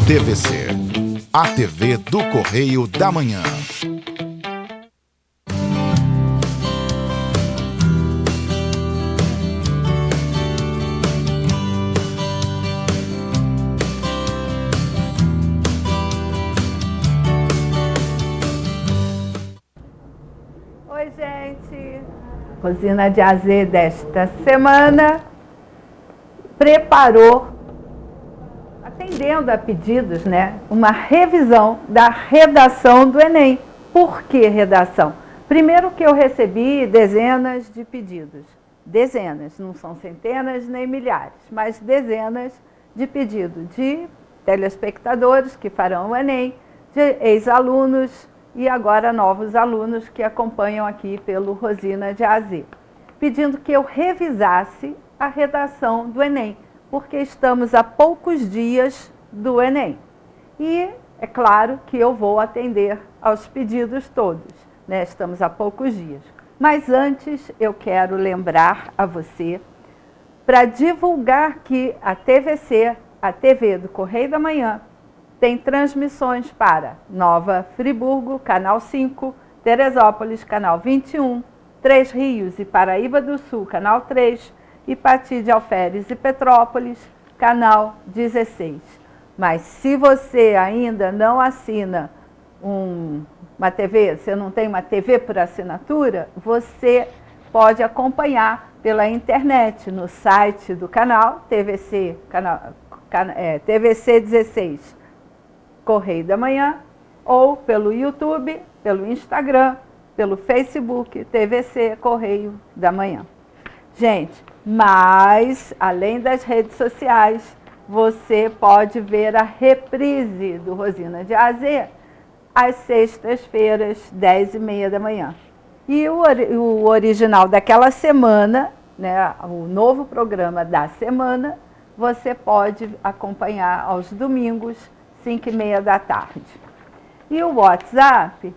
TVC, a TV do Correio da Manhã. Oi, gente. Rosina de AZ desta semana preparou, atendendo a pedidos, né, uma revisão da redação do Enem. Por que redação? Primeiro que eu recebi dezenas de pedidos. Dezenas, não são centenas nem milhares, mas dezenas de pedidos de telespectadores que farão o Enem, de ex-alunos e agora novos alunos que acompanham aqui pelo Rosina de AZ, pedindo que eu revisasse a redação do Enem, porque estamos a poucos dias do Enem. E é claro que eu vou atender aos pedidos todos, né? Estamos a poucos dias. Mas antes eu quero lembrar a você para divulgar que a TVC, a TV do Correio da Manhã, tem transmissões para Nova Friburgo, Canal 5, Teresópolis, Canal 21, Três Rios e Paraíba do Sul, Canal 3, e Pati de Alferes e Petrópolis, Canal 16. Mas se você ainda não assina uma TV, você não tem uma TV por assinatura, você pode acompanhar pela internet, no site do canal, TVC 16, Correio da Manhã, ou pelo YouTube, pelo Instagram, pelo Facebook, TVC Correio da Manhã. Gente, mas além das redes sociais, você pode ver a reprise do Rosina de AZ às sextas-feiras, 10h30 da manhã. E o original daquela semana, né, o novo programa da semana, você pode acompanhar aos domingos, 5h30 da tarde. E o WhatsApp,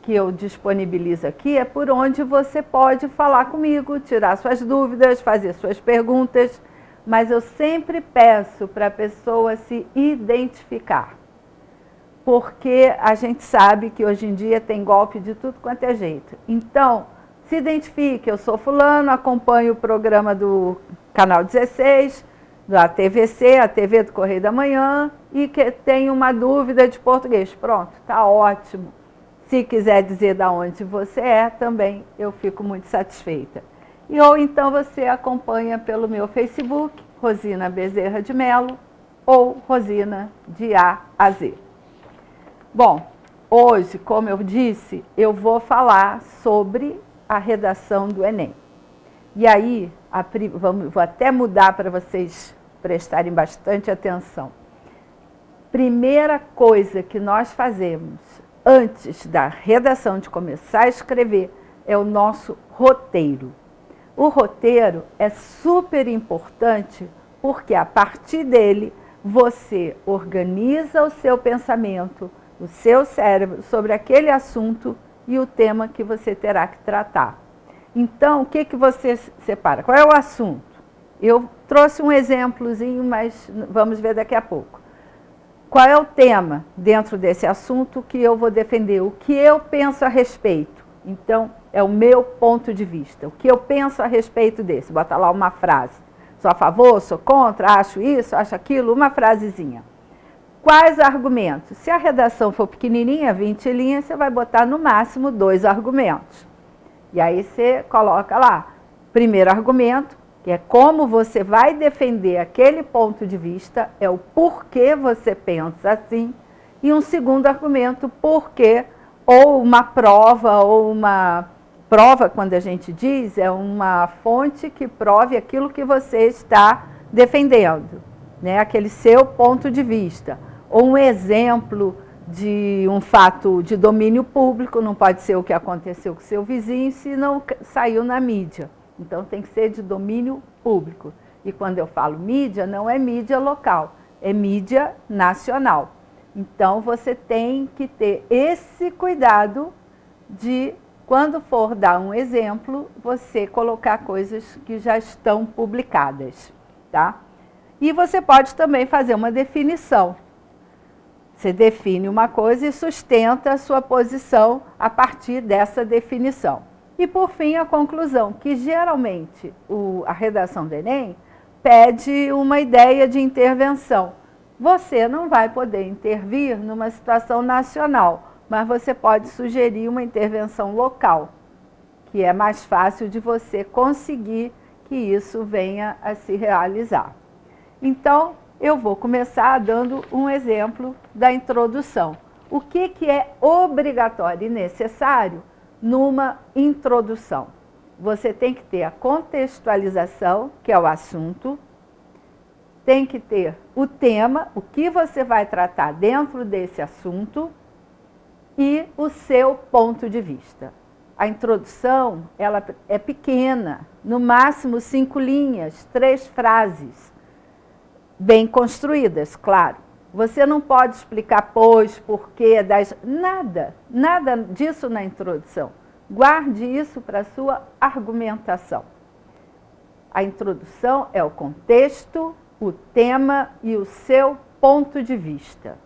que eu disponibilizo aqui, é por onde você pode falar comigo, tirar suas dúvidas, fazer suas perguntas, mas eu sempre peço para a pessoa se identificar, porque a gente sabe que hoje em dia tem golpe de tudo quanto é jeito. Então, se identifique, eu sou fulano, acompanho o programa do Canal 16, da TVC, a TV do Correio da Manhã, e que tenho uma dúvida de português. Pronto, está ótimo. Se quiser dizer de onde você é, também eu fico muito satisfeita. Ou então você acompanha pelo meu Facebook, Rosina Bezerra de Melo, ou Rosina de A a Z. Bom, hoje, como eu disse, eu vou falar sobre a redação do Enem. E aí, vou até mudar para vocês prestarem bastante atenção. Primeira coisa que nós fazemos antes da redação, de começar a escrever, é o nosso roteiro. O roteiro é super importante porque a partir dele você organiza o seu pensamento, o seu cérebro sobre aquele assunto e o tema que você terá que tratar. Então, o que você separa? Qual é o assunto? Eu trouxe um exemplozinho, mas vamos ver daqui a pouco. Qual é o tema dentro desse assunto que eu vou defender? O que eu penso a respeito? Então, é o meu ponto de vista. O que eu penso a respeito desse? Bota lá uma frase. Sou a favor, sou contra, acho isso, acho aquilo, uma frasezinha. Quais argumentos? Se a redação for pequenininha, 20 linhas, você vai botar no máximo 2 argumentos. E aí você coloca lá, primeiro argumento, que é como você vai defender aquele ponto de vista, é o porquê você pensa assim, e um segundo argumento, porquê, ou uma prova, quando a gente diz, é uma fonte que prove aquilo que você está defendendo, né? Aquele seu ponto de vista. Ou um exemplo de um fato de domínio público, não pode ser o que aconteceu com seu vizinho se não saiu na mídia. Então tem que ser de domínio público. E quando eu falo mídia, não é mídia local, é mídia nacional. Então você tem que ter esse cuidado de, quando for dar um exemplo, você colocar coisas que já estão publicadas, tá? E você pode também fazer uma definição. Você define uma coisa e sustenta a sua posição a partir dessa definição. E, por fim, a conclusão, que geralmente a redação do Enem pede uma ideia de intervenção. Você não vai poder intervir numa situação nacional, mas você pode sugerir uma intervenção local, que é mais fácil de você conseguir que isso venha a se realizar. Então, eu vou começar dando um exemplo da introdução. O que é obrigatório e necessário numa introdução? Você tem que ter a contextualização, que é o assunto, tem que ter o tema, o que você vai tratar dentro desse assunto e o seu ponto de vista. A introdução, ela é pequena, no máximo 5 linhas, 3 frases, bem construídas, claro. Você não pode explicar pois, porquê, nada disso na introdução. Guarde isso para a sua argumentação. A introdução é o contexto, o tema e o seu ponto de vista,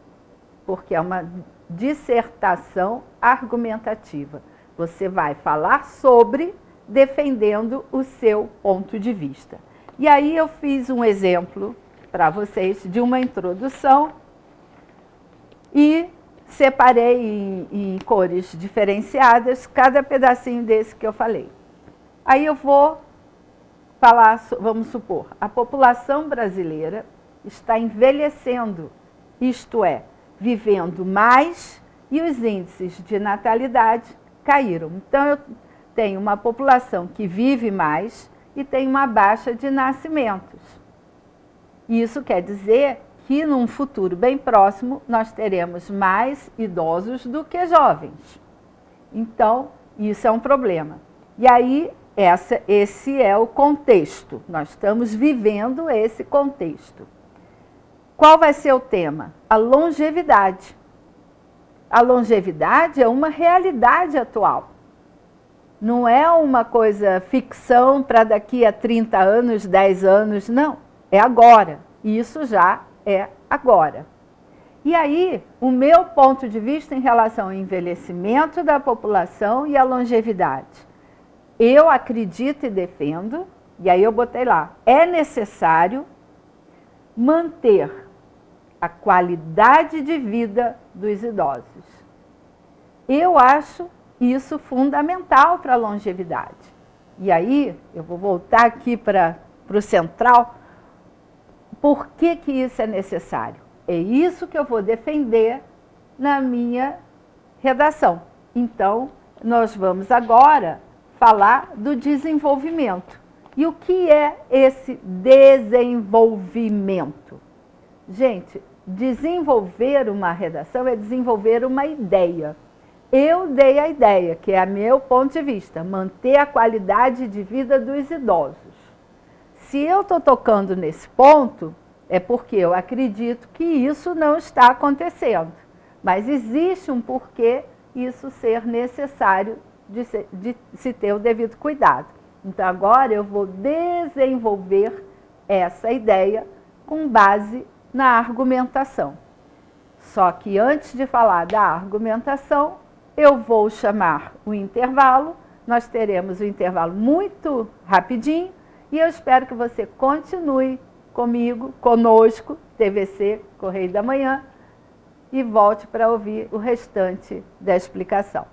porque é uma dissertação argumentativa. Você vai falar sobre, defendendo o seu ponto de vista. E aí eu fiz um exemplo para vocês de uma introdução e separei em cores diferenciadas cada pedacinho desse que eu falei. Aí eu vou falar, vamos supor, a população brasileira está envelhecendo, isto é, vivendo mais e os índices de natalidade caíram. Então, eu tenho uma população que vive mais e tem uma baixa de nascimentos. Isso quer dizer que, num futuro bem próximo, nós teremos mais idosos do que jovens. Então, isso é um problema. E aí, esse é o contexto. Nós estamos vivendo esse contexto. Qual vai ser o tema? A longevidade. A longevidade é uma realidade atual. Não é uma coisa ficção para daqui a 30 anos, 10 anos, não. É agora. Isso já é agora. E aí, o meu ponto de vista em relação ao envelhecimento da população e a longevidade. Eu acredito e defendo, e aí eu botei lá, é necessário manter a qualidade de vida dos idosos. Eu acho isso fundamental para a longevidade. E aí, eu vou voltar aqui para o central. Por que isso é necessário? É isso que eu vou defender na minha redação. Então, nós vamos agora falar do desenvolvimento. E o que é esse desenvolvimento? Gente, desenvolver uma redação é desenvolver uma ideia. Eu dei a ideia, que é meu ponto de vista, manter a qualidade de vida dos idosos. Se eu estou tocando nesse ponto, é porque eu acredito que isso não está acontecendo. Mas existe um porquê isso ser necessário de se ter o devido cuidado. Então, agora eu vou desenvolver essa ideia com base na argumentação. Só que antes de falar da argumentação, eu vou chamar o intervalo. Nós teremos um intervalo muito rapidinho e eu espero que você continue comigo, conosco, TVC, Correio da Manhã, e volte para ouvir o restante da explicação.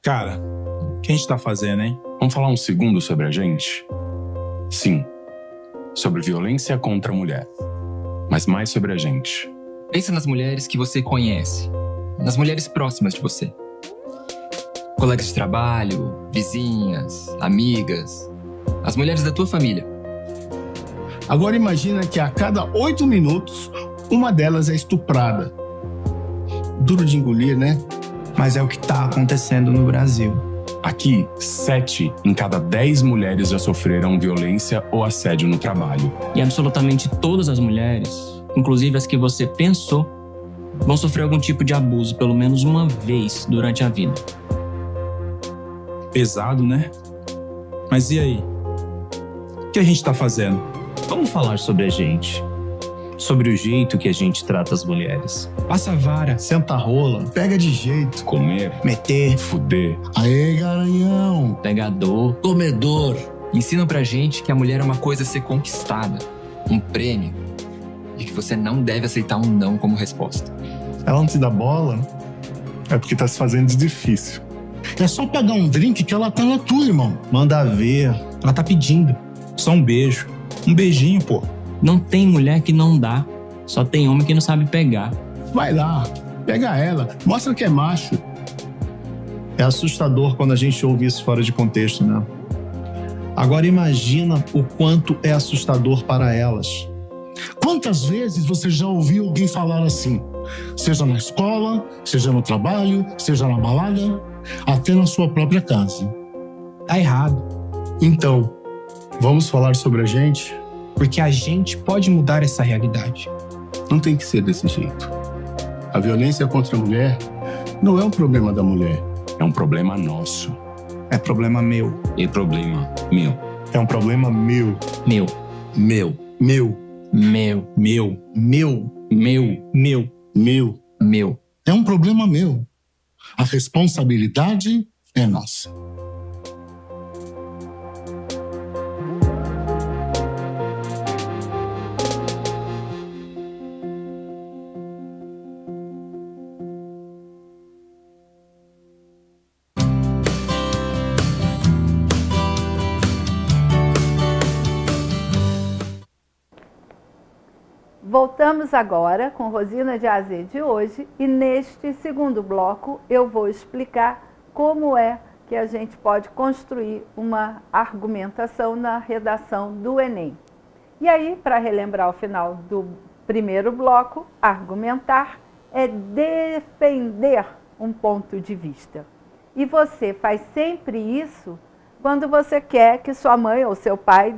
Cara, o que a gente tá fazendo, hein? Vamos falar um segundo sobre a gente? Sim, sobre violência contra a mulher, mas mais sobre a gente. Pensa nas mulheres que você conhece, nas mulheres próximas de você. Colegas de trabalho, vizinhas, amigas, as mulheres da tua família. Agora imagina que a cada 8 minutos, uma delas é estuprada. Duro de engolir, né? Mas é o que está acontecendo no Brasil. Aqui, 7 em cada 10 mulheres já sofreram violência ou assédio no trabalho. E absolutamente todas as mulheres, inclusive as que você pensou, vão sofrer algum tipo de abuso pelo menos uma vez durante a vida. Pesado, né? Mas e aí? O que a gente tá fazendo? Vamos falar sobre a gente. Sobre o jeito que a gente trata as mulheres. Passa a vara, senta a rola, pega de jeito. Comer, Meter. fuder. Aê, garanhão! Pegador, Comedor. Ensinam pra gente que a mulher é uma coisa a ser conquistada, um prêmio, e que você não deve aceitar um não como resposta. Ela não te dá bola, é porque tá se fazendo de difícil. É só pegar um drink que ela tá na tua, irmão. Manda ver. Ela tá pedindo. Só um beijo. Um beijinho, pô. não tem mulher que não dá, só tem homem que não sabe pegar. Vai lá, pega ela, mostra que é macho. É assustador quando a gente ouve isso fora de contexto, né? Agora imagina o quanto é assustador para elas. Quantas vezes você já ouviu alguém falar assim? Seja na escola, seja no trabalho, seja na balada, até na sua própria casa. Tá errado, Então, vamos falar sobre a gente? porque a gente pode mudar essa realidade. Não tem que ser desse jeito. A violência contra a mulher não é um problema da mulher. É um problema nosso. É problema meu. E problema meu. É um problema meu. Meu, Meu. Meu. meu, Meu. Meu. meu, Meu. Meu. meu. É um problema meu. A responsabilidade é nossa. Voltamos agora com Rosina de AZ de hoje e neste segundo bloco eu vou explicar como é que a gente pode construir uma argumentação na redação do Enem. E aí, para relembrar o final do primeiro bloco, argumentar é defender um ponto de vista. E você faz sempre isso quando você quer que sua mãe ou seu pai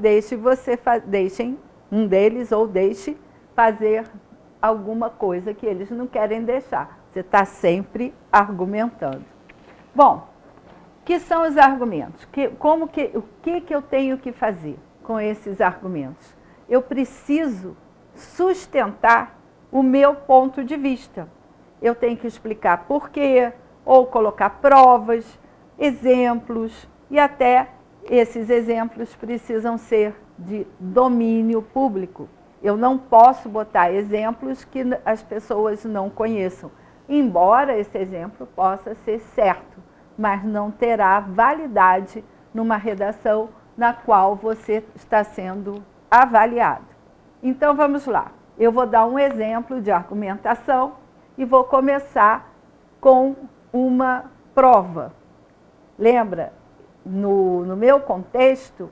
deixem um deles ou deixe fazer alguma coisa que eles não querem deixar. Você está sempre argumentando. Bom, o que são os argumentos? O que eu tenho que fazer com esses argumentos? Eu preciso sustentar o meu ponto de vista. Eu tenho que explicar por quê, ou colocar provas, exemplos, e até esses exemplos precisam ser de domínio público. Eu não posso botar exemplos que as pessoas não conheçam, embora esse exemplo possa ser certo, mas não terá validade numa redação na qual você está sendo avaliado. Então vamos lá, eu vou dar um exemplo de argumentação e vou começar com uma prova. Lembra, no meu contexto,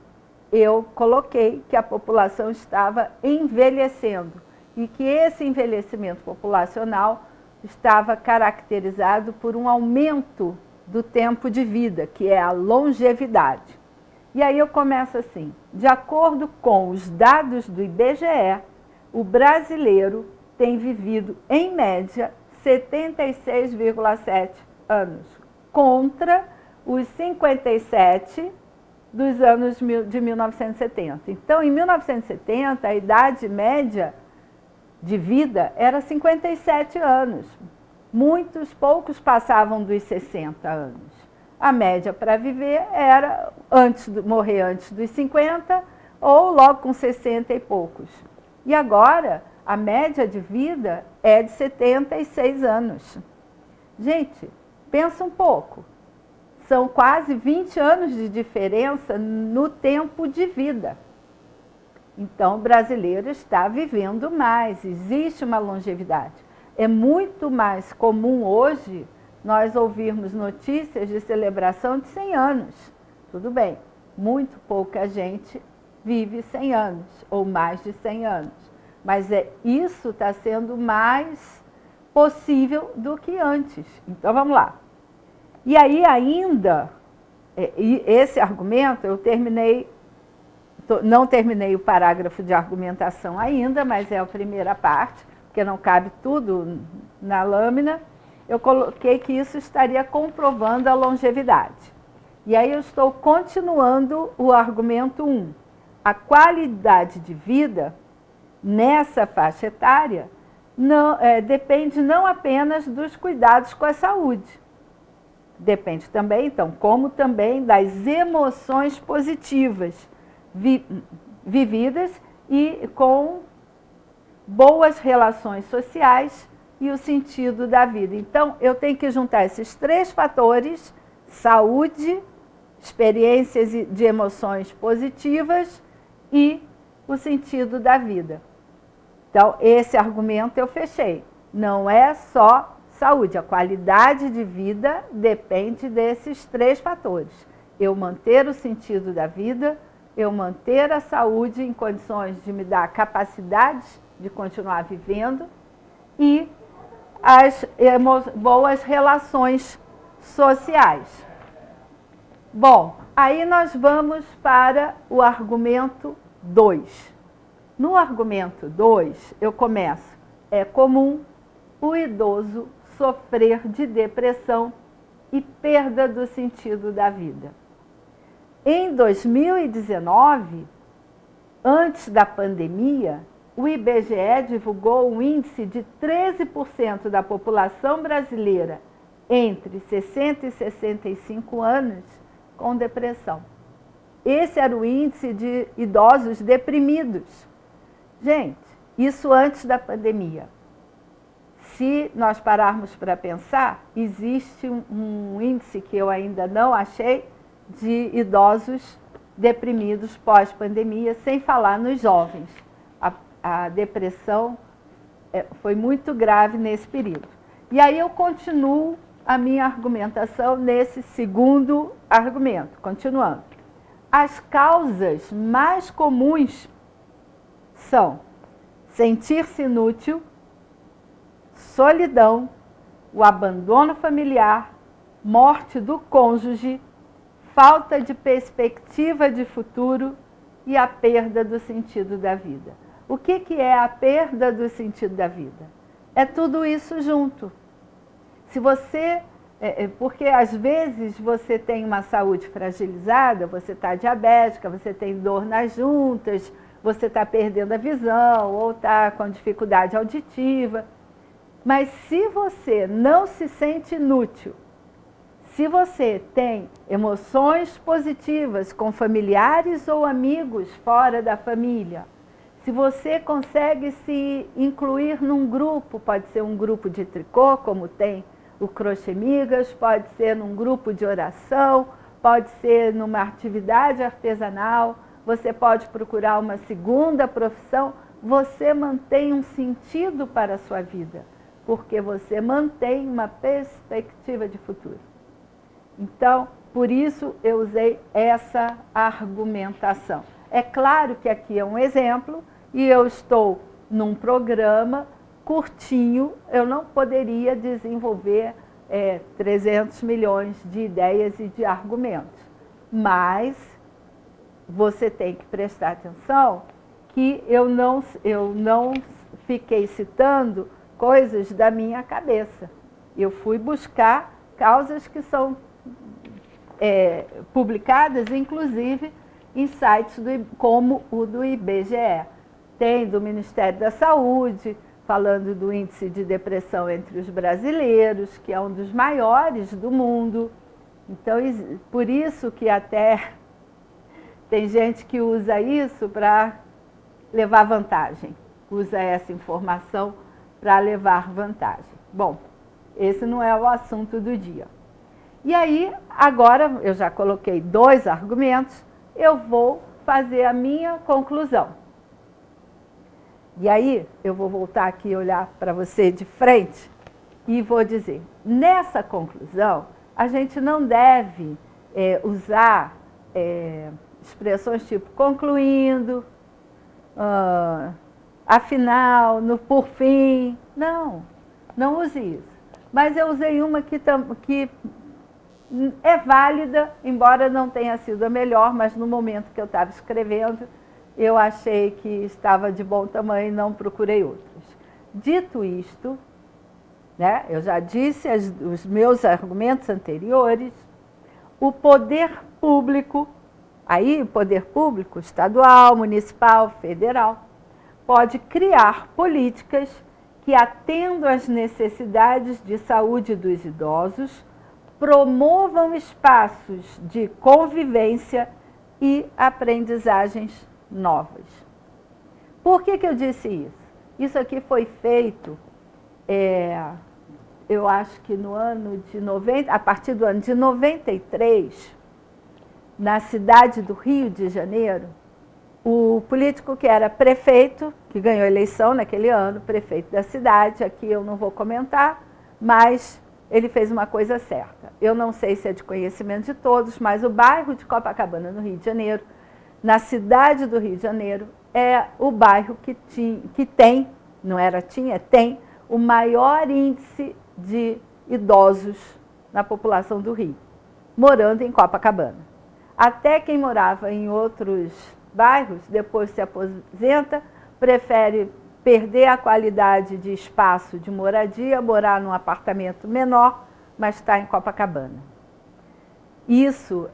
eu coloquei que a população estava envelhecendo e que esse envelhecimento populacional estava caracterizado por um aumento do tempo de vida, que é a longevidade. E aí eu começo assim: de acordo com os dados do IBGE, o brasileiro tem vivido, em média, 76,7 anos, contra os 57 dos anos de 1970. Então, em 1970, a idade média de vida era 57 anos. Poucos passavam dos 60 anos. A média para viver era morrer antes dos 50 ou logo com 60 e poucos. E agora, a média de vida é de 76 anos. Gente, pensa um pouco. São quase 20 anos de diferença no tempo de vida. Então, o brasileiro está vivendo mais, existe uma longevidade. É muito mais comum hoje nós ouvirmos notícias de celebração de 100 anos. Tudo bem, muito pouca gente vive 100 anos, ou mais de 100 anos. Mas isso está sendo mais possível do que antes. Então, vamos lá. E aí ainda, esse argumento, não terminei o parágrafo de argumentação ainda, mas é a primeira parte, porque não cabe tudo na lâmina, eu coloquei que isso estaria comprovando a longevidade. E aí eu estou continuando o argumento 1. A qualidade de vida nessa faixa etária depende não apenas dos cuidados com a saúde. Depende também, então, como também das emoções positivas vividas e com boas relações sociais e o sentido da vida. Então, eu tenho que juntar esses 3 fatores: saúde, experiências de emoções positivas e o sentido da vida. Então, esse argumento eu fechei. Não é só saúde, a qualidade de vida depende desses 3 fatores. Eu manter o sentido da vida, eu manter a saúde em condições de me dar capacidade de continuar vivendo e as boas relações sociais. Bom, aí nós vamos para o argumento 2. No argumento 2, eu começo: é comum o idoso sofrer de depressão e perda do sentido da vida. Em 2019, antes da pandemia, o IBGE divulgou um índice de 13% da população brasileira entre 60 e 65 anos com depressão. Esse era o índice de idosos deprimidos. Gente, isso antes da pandemia. Se nós pararmos para pensar, existe um índice que eu ainda não achei de idosos deprimidos pós-pandemia, sem falar nos jovens. A depressão foi muito grave nesse período. E aí eu continuo a minha argumentação nesse segundo argumento, continuando. As causas mais comuns são sentir-se inútil, solidão, o abandono familiar, morte do cônjuge, falta de perspectiva de futuro e a perda do sentido da vida. O que é a perda do sentido da vida? É tudo isso junto. Se você, porque às vezes você tem uma saúde fragilizada, você está diabética, você tem dor nas juntas, você está perdendo a visão ou está com dificuldade auditiva. Mas se você não se sente inútil, se você tem emoções positivas com familiares ou amigos fora da família, se você consegue se incluir num grupo, pode ser um grupo de tricô, como tem o Crochê Migas, pode ser num grupo de oração, pode ser numa atividade artesanal, você pode procurar uma segunda profissão, você mantém um sentido para a sua vida, porque você mantém uma perspectiva de futuro. Então, por isso eu usei essa argumentação. É claro que aqui é um exemplo, e eu estou num programa curtinho, eu não poderia desenvolver 300 milhões de ideias e de argumentos. Mas você tem que prestar atenção que eu não fiquei citando coisas da minha cabeça. Eu fui buscar causas que são publicadas, inclusive, em sites como o do IBGE. Tem do Ministério da Saúde, falando do índice de depressão entre os brasileiros, que é um dos maiores do mundo. Então, por isso que até tem gente que usa isso para levar vantagem, usa essa informação para levar vantagem. Bom, esse não é o assunto do dia. E aí, agora, eu já coloquei 2 argumentos, eu vou fazer a minha conclusão. E aí, eu vou voltar aqui e olhar para você de frente e vou dizer, nessa conclusão, a gente não deve usar expressões tipo concluindo, afinal, por fim. Não use isso. Mas eu usei uma que é válida, embora não tenha sido a melhor, mas no momento que eu estava escrevendo, eu achei que estava de bom tamanho e não procurei outras. Dito isto, né, eu já disse os meus argumentos anteriores, o poder público, aí o poder público estadual, municipal, federal, pode criar políticas que atendam às necessidades de saúde dos idosos, promovam espaços de convivência e aprendizagens novas. Por que eu disse isso? Isso aqui foi feito, eu acho que no ano de 90, a partir do ano de 93, na cidade do Rio de Janeiro, o político que era prefeito, que ganhou a eleição naquele ano, prefeito da cidade, aqui eu não vou comentar, mas ele fez uma coisa certa. Eu não sei se é de conhecimento de todos, mas o bairro de Copacabana, no Rio de Janeiro, na cidade do Rio de Janeiro, é o bairro que tem, não era tinha, tem o maior índice de idosos na população do Rio, morando em Copacabana. Até quem morava em outros bairros, depois se aposenta, prefere perder a qualidade de espaço de moradia, morar num apartamento menor, mas está em Copacabana. Isso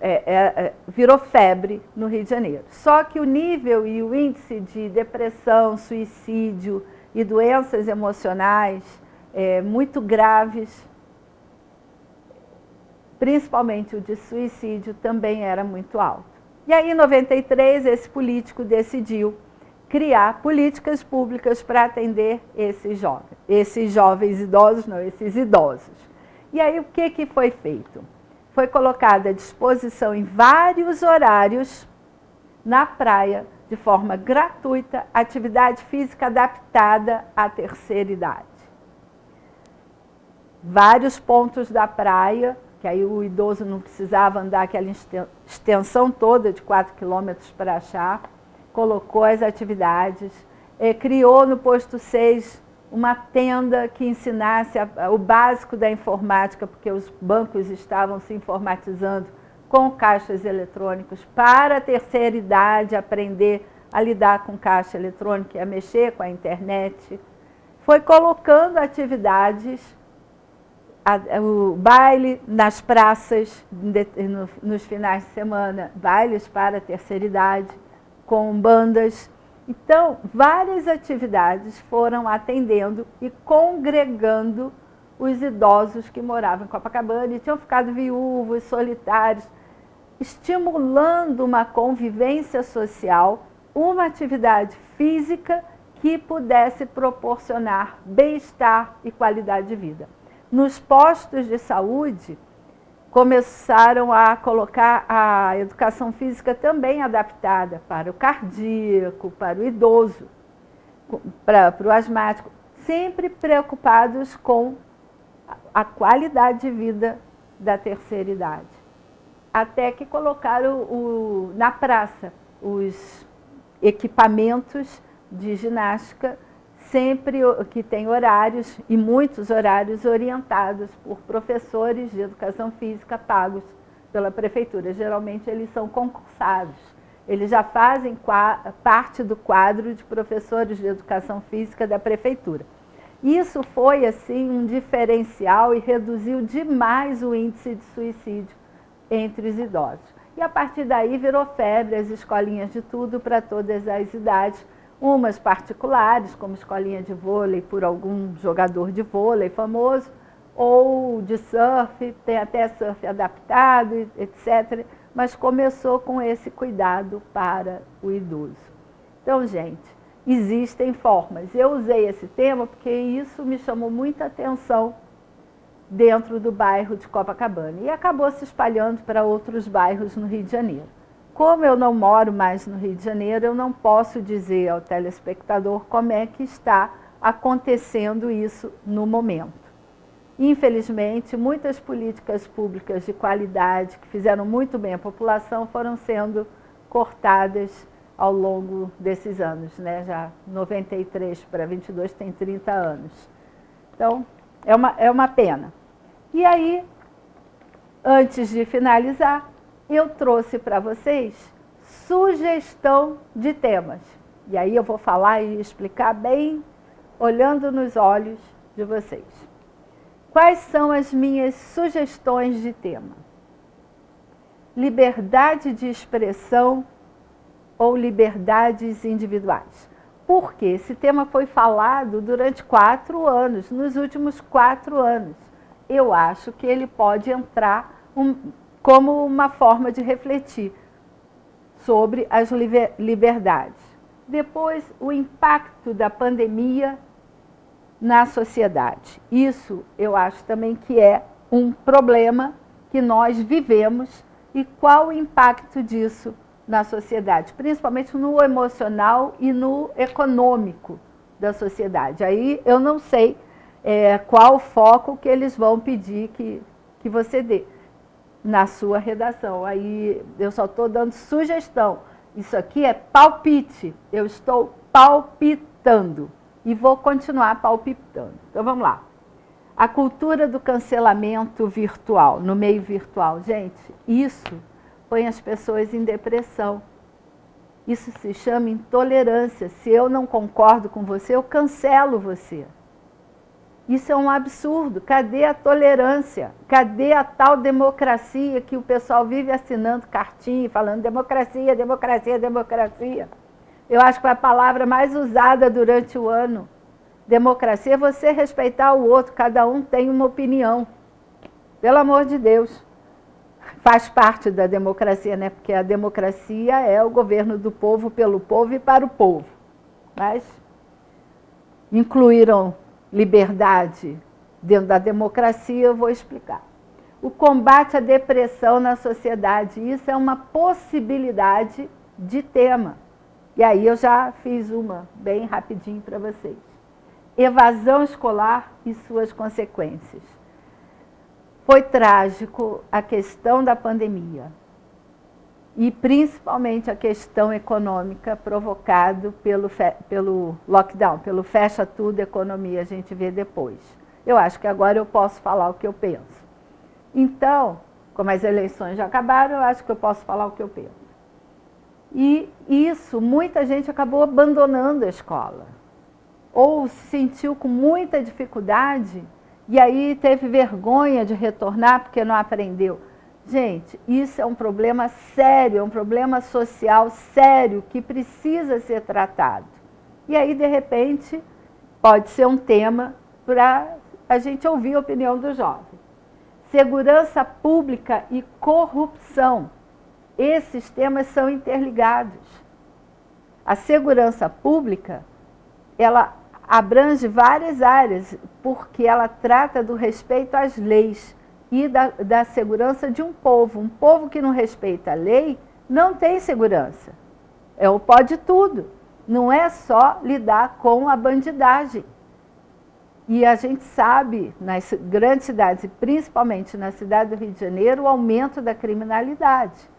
virou febre no Rio de Janeiro. Só que o nível e o índice de depressão, suicídio e doenças emocionais muito graves, principalmente o de suicídio, também era muito alto. E aí, em 93, esse político decidiu criar políticas públicas para atender esses jovens idosos, não, esses idosos. E aí, o que foi feito? Foi colocada à disposição em vários horários, na praia, de forma gratuita, atividade física adaptada à terceira idade. Vários pontos da praia, que aí o idoso não precisava andar aquela extensão toda de 4 quilômetros para achar, colocou as atividades, criou no posto 6 uma tenda que ensinasse o básico da informática, porque os bancos estavam se informatizando com caixas eletrônicos, para a terceira idade aprender a lidar com caixa eletrônica e a mexer com a internet. Foi colocando atividades, o baile nas praças, nos finais de semana, bailes para a terceira idade, com bandas. Então, várias atividades foram atendendo e congregando os idosos que moravam em Copacabana e tinham ficado viúvos, solitários, estimulando uma convivência social, uma atividade física que pudesse proporcionar bem-estar e qualidade de vida. Nos postos de saúde, começaram a colocar a educação física também adaptada para o cardíaco, para o idoso, para o asmático, sempre preocupados com a qualidade de vida da terceira idade. Até que colocaram na praça os equipamentos de ginástica, sempre que tem horários, e muitos horários orientados por professores de educação física pagos pela prefeitura. Geralmente eles são concursados. Eles já fazem parte do quadro de professores de educação física da prefeitura. Isso foi, assim, um diferencial e reduziu demais o índice de suicídio entre os idosos. E a partir daí virou febre as escolinhas de tudo para todas as idades, umas particulares, como escolinha de vôlei por algum jogador de vôlei famoso, ou de surf, tem até surf adaptado, etc. Mas começou com esse cuidado para o idoso. Então, gente, existem formas. Eu usei esse tema porque isso me chamou muita atenção dentro do bairro de Copacabana e acabou se espalhando para outros bairros no Rio de Janeiro. Como eu não moro mais no Rio de Janeiro, eu não posso dizer ao telespectador como é que está acontecendo isso no momento. Infelizmente, muitas políticas públicas de qualidade que fizeram muito bem à população foram sendo cortadas ao longo desses anos, né? Já 93 para 22 tem 30 anos. Então, é uma pena. E aí, antes de finalizar, eu trouxe para vocês sugestão de temas. E aí eu vou falar e explicar bem olhando nos olhos de vocês. Quais são as minhas sugestões de tema? Liberdade de expressão ou liberdades individuais? Porque esse tema foi falado durante 4 anos, nos últimos 4 anos. Eu acho que ele pode entrar como uma forma de refletir sobre as liberdades. Depois, o impacto da pandemia na sociedade. Isso eu acho também que é um problema que nós vivemos e qual o impacto disso na sociedade, principalmente no emocional e no econômico da sociedade. Aí eu não sei qual o foco que eles vão pedir que você dê na sua redação. Aí eu só estou dando sugestão. Isso aqui é palpite. Eu estou palpitando e vou continuar palpitando. Então vamos lá. A cultura do cancelamento virtual, no meio virtual. Gente, isso põe as pessoas em depressão. Isso se chama intolerância. Se eu não concordo com você, eu cancelo você. Isso é um absurdo. Cadê a tolerância? Cadê a tal democracia que o pessoal vive assinando cartinha, falando democracia, democracia, democracia? Eu acho que foi a palavra mais usada durante o ano. Democracia é você respeitar o outro, cada um tem uma opinião. Pelo amor de Deus. Faz parte da democracia, né? Porque a democracia é o governo do povo, pelo povo e para o povo. Mas incluíram liberdade dentro da democracia, eu vou explicar. O combate à depressão na sociedade, isso é uma possibilidade de tema. E aí eu já fiz uma bem rapidinho para vocês. Evasão escolar e suas consequências. Foi trágico a questão da pandemia e principalmente a questão econômica provocada pelo lockdown, pelo fecha tudo, economia, a gente vê depois. Eu acho que agora eu posso falar o que eu penso. Então, como as eleições já acabaram, eu acho que eu posso falar o que eu penso. E isso, muita gente acabou abandonando a escola, ou se sentiu com muita dificuldade, e aí teve vergonha de retornar porque não aprendeu. Gente, isso é um problema sério, é um problema social sério que precisa ser tratado. E aí, de repente, pode ser um tema para a gente ouvir a opinião do jovem. Segurança pública e corrupção. Esses temas são interligados. A segurança pública, ela abrange várias áreas, porque ela trata do respeito às leis e da segurança de um povo. Um povo que não respeita a lei não tem segurança. É o pode tudo. Não é só lidar com a bandidagem. E a gente sabe, nas grandes cidades, e principalmente na cidade do Rio de Janeiro, o aumento da criminalidade.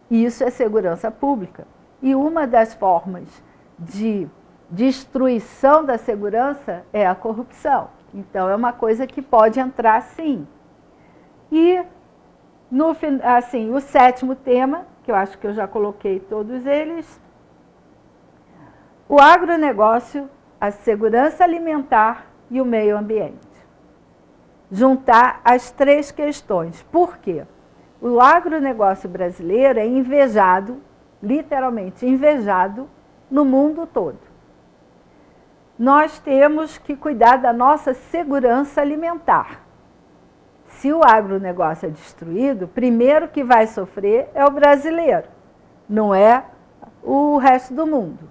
E isso é segurança pública. E uma das formas de destruição da segurança é a corrupção. Então, é uma coisa que pode entrar, sim. E, assim, o 7º tema, que eu acho que eu já coloquei todos eles, o agronegócio, a segurança alimentar e o meio ambiente. Juntar as 3 questões. Por quê? O agronegócio brasileiro é invejado, literalmente invejado, no mundo todo. Nós temos que cuidar da nossa segurança alimentar. Se o agronegócio é destruído, primeiro que vai sofrer é o brasileiro, não é o resto do mundo.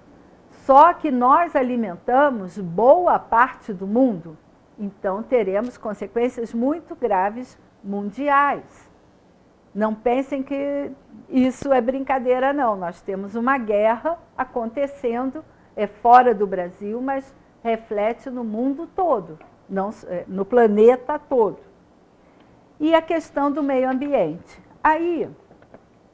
Só que nós alimentamos boa parte do mundo, então teremos consequências muito graves mundiais. Não pensem que isso é brincadeira, não. Nós temos uma guerra acontecendo, é fora do Brasil, mas reflete no mundo todo, não, no planeta todo. E a questão do meio ambiente. Aí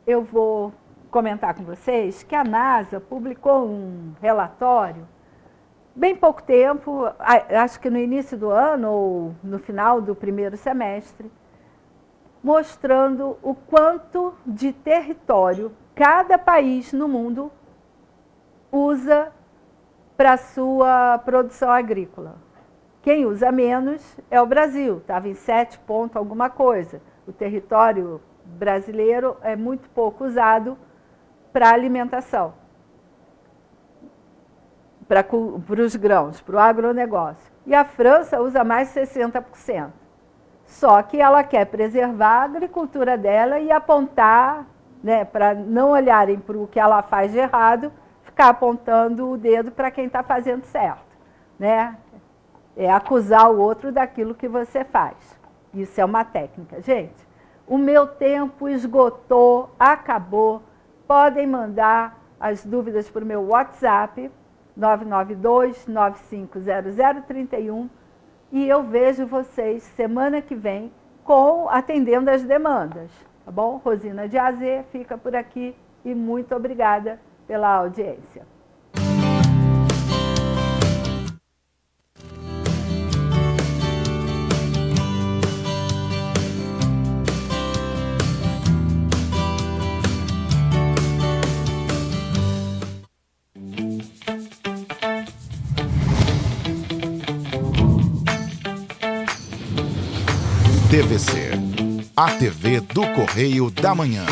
eu vou comentar com vocês que a NASA publicou um relatório, bem pouco tempo, acho que no início do ano ou no final do primeiro semestre, mostrando o quanto de território cada país no mundo usa para a sua produção agrícola. Quem usa menos é o Brasil, estava em 7 ponto alguma coisa. O território brasileiro é muito pouco usado para alimentação, para os grãos, para o agronegócio. E a França usa mais de 60%. Só que ela quer preservar a agricultura dela e apontar, né, para não olharem para o que ela faz de errado, ficar apontando o dedo para quem está fazendo certo, né? É acusar o outro daquilo que você faz. Isso é uma técnica. Gente, o meu tempo esgotou, acabou. Podem mandar as dúvidas para o meu WhatsApp, 992-950031, e eu vejo vocês semana que vem atendendo as demandas. Tá bom? Rosina de AZ fica por aqui e muito obrigada pela audiência. TVC, a TV do Correio da Manhã.